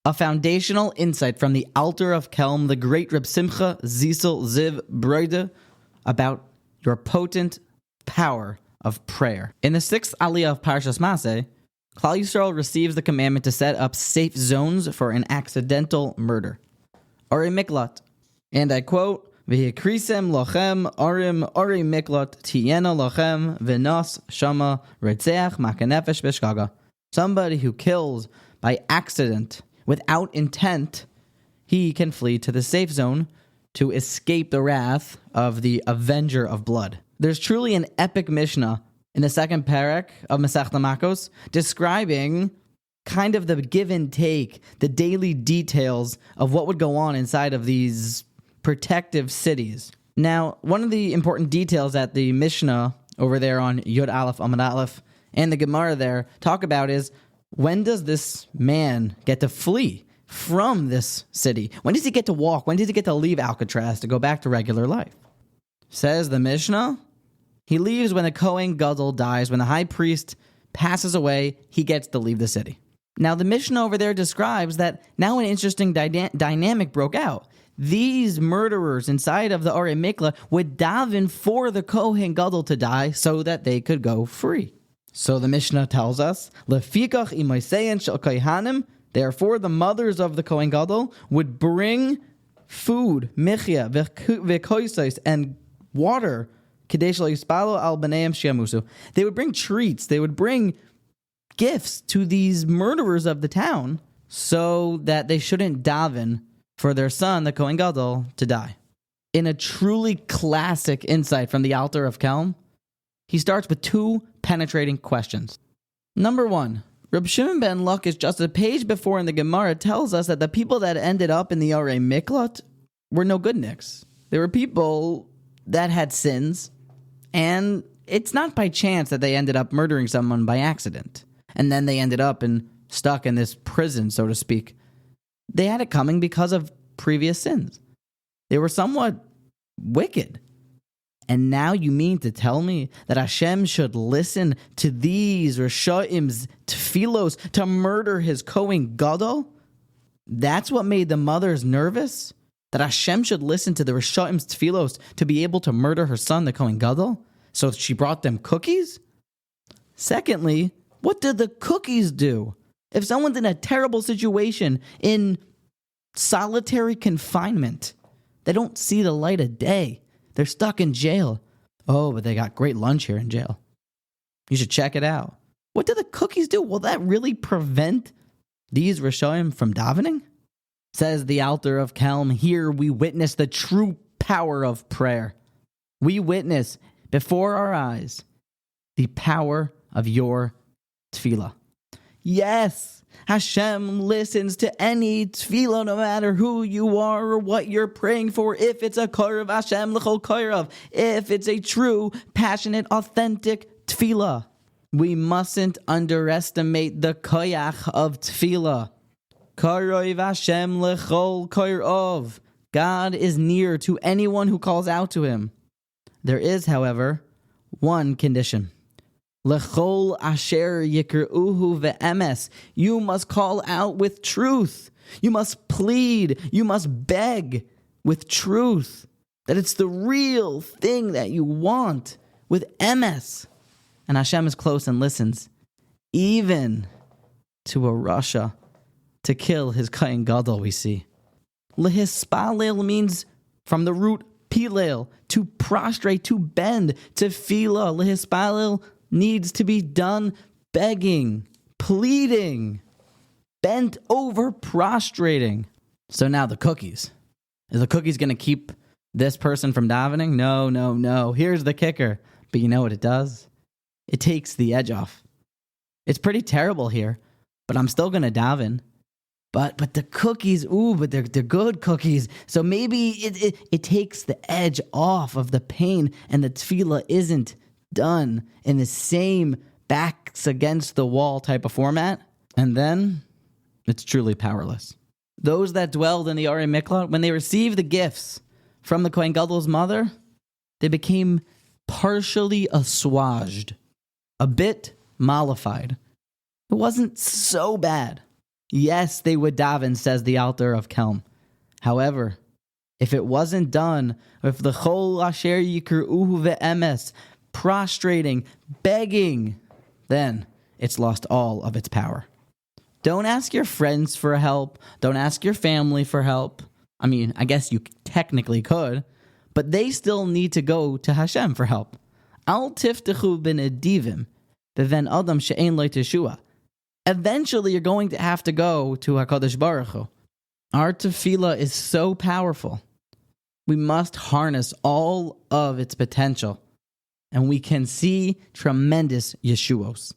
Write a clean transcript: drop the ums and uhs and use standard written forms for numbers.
A foundational insight from the Alter of Kelm, the great Reb Simcha Zisel Ziv Broide, about your potent power of prayer. In the 6th Aliyah of Parshas Masei, Klal Yisrael receives the commandment to set up safe zones for an accidental murder, or a miklat. And I quote, V'hikrisem lochem arim ori miklat tiyena lochem v'nos shama retzeach makanefesh b'shgaga. Somebody who kills by accident, without intent, he can flee to the safe zone to escape the wrath of the avenger of blood. There's truly an epic Mishna in the 2nd parak of Masei Makkos describing kind of the give and take, the daily details of what would go on inside of these protective cities. Now, one of the important details that the Mishna over there on Yud Aleph Amud Aleph and the Gemara there talk about is, when does this man get to flee from this city? When does he get to walk? When does he get to leave Alcatraz to go back to regular life? Says the Mishnah, he leaves when the Kohen Gadol dies. When the high priest passes away, he gets to leave the city. Now, the Mishnah over there describes that now an interesting dynamic broke out. These murderers inside of the Orei Mikla would daven for the Kohen Gadol to die so that they could go free. So the Mishnah tells us, Lefikach imosein shel kohanim, therefore the mothers of the Kohen Gadol would bring food, michya, v'koisos, and water, kadesh lo yispalo al b'neim shiamusu. They would bring treats, they would bring gifts to these murderers of the town so that they shouldn't daven for their son, the Kohen Gadol, to die. In a truly classic insight from the Alter of Kelm, he starts with 2 penetrating questions. Number 1, Reb Shimon ben Lakish, just a page before in the Gemara, tells us that the people that ended up in the Orei Miklat were no goodniks. They were people that had sins, and it's not by chance that they ended up murdering someone by accident, and then they ended up stuck in this prison, so to speak. They had it coming because of previous sins. They were somewhat wicked. And now you mean to tell me that Hashem should listen to these Rishoim's tefillos to murder his Kohen Gadol? That's what made the mothers nervous? That Hashem should listen to the Rishoim's tefillos to be able to murder her son, the Kohen Gadol? So she brought them cookies? Secondly, what did the cookies do? If someone's in a terrible situation, in solitary confinement, they don't see the light of day. They're stuck in jail. Oh, but they got great lunch here in jail. You should check it out. What do the cookies do? Will that really prevent these Rishoim from davening? Says the Alter of Kelm, here we witness the true power of prayer. We witness before our eyes the power of your tefillah. Yes, Hashem listens to any tefillah, no matter who you are or what you're praying for. If it's a korav Hashem l'chol korav, if it's a true, passionate, authentic tefillah, we mustn't underestimate the koyach of tefillah. Korav Hashem l'chol korav. God is near to anyone who calls out to him. There is, however, one condition. Lechol asher yikr'uhu ve'emes. You must call out with truth. You must plead. You must beg with truth. That it's the real thing that you want with emes. And Hashem is close and listens, even to a Rasha, to kill his Kohen Gadol, we see. Lehispalel means from the root pilel, to prostrate, to bend, tefillah. Lehispalel needs to be done begging, pleading, bent over, prostrating. So now the cookies. Is the cookies going to keep this person from davening? No. Here's the kicker. But you know what it does? It takes the edge off. It's pretty terrible here, but I'm still going to daven. But the cookies, but they're good cookies. So maybe it takes the edge off of the pain, and the tefillah isn't done in the same backs against the wall type of format, and then it's truly powerless. Those that dwelled in the Orei Miklat, when they received the gifts from the Kohen Gadol's mother, they became partially assuaged, a bit mollified. It wasn't so bad. Yes, they would daven, says the Alter of Kelm. However, if it wasn't done with the chol asher yikru'uhu ve'emes, prostrating, begging, then it's lost all of its power. Don't ask your friends for help. Don't ask your family for help. I mean, I guess you technically could, but they still need to go to Hashem for help. Al tiftechu b'nedivim b'ven adam she'ein lo teshua. Eventually, you're going to have to go to HaKadosh Baruch Hu. Our tefillah is so powerful. We must harness all of its potential, and we can see tremendous yeshuos.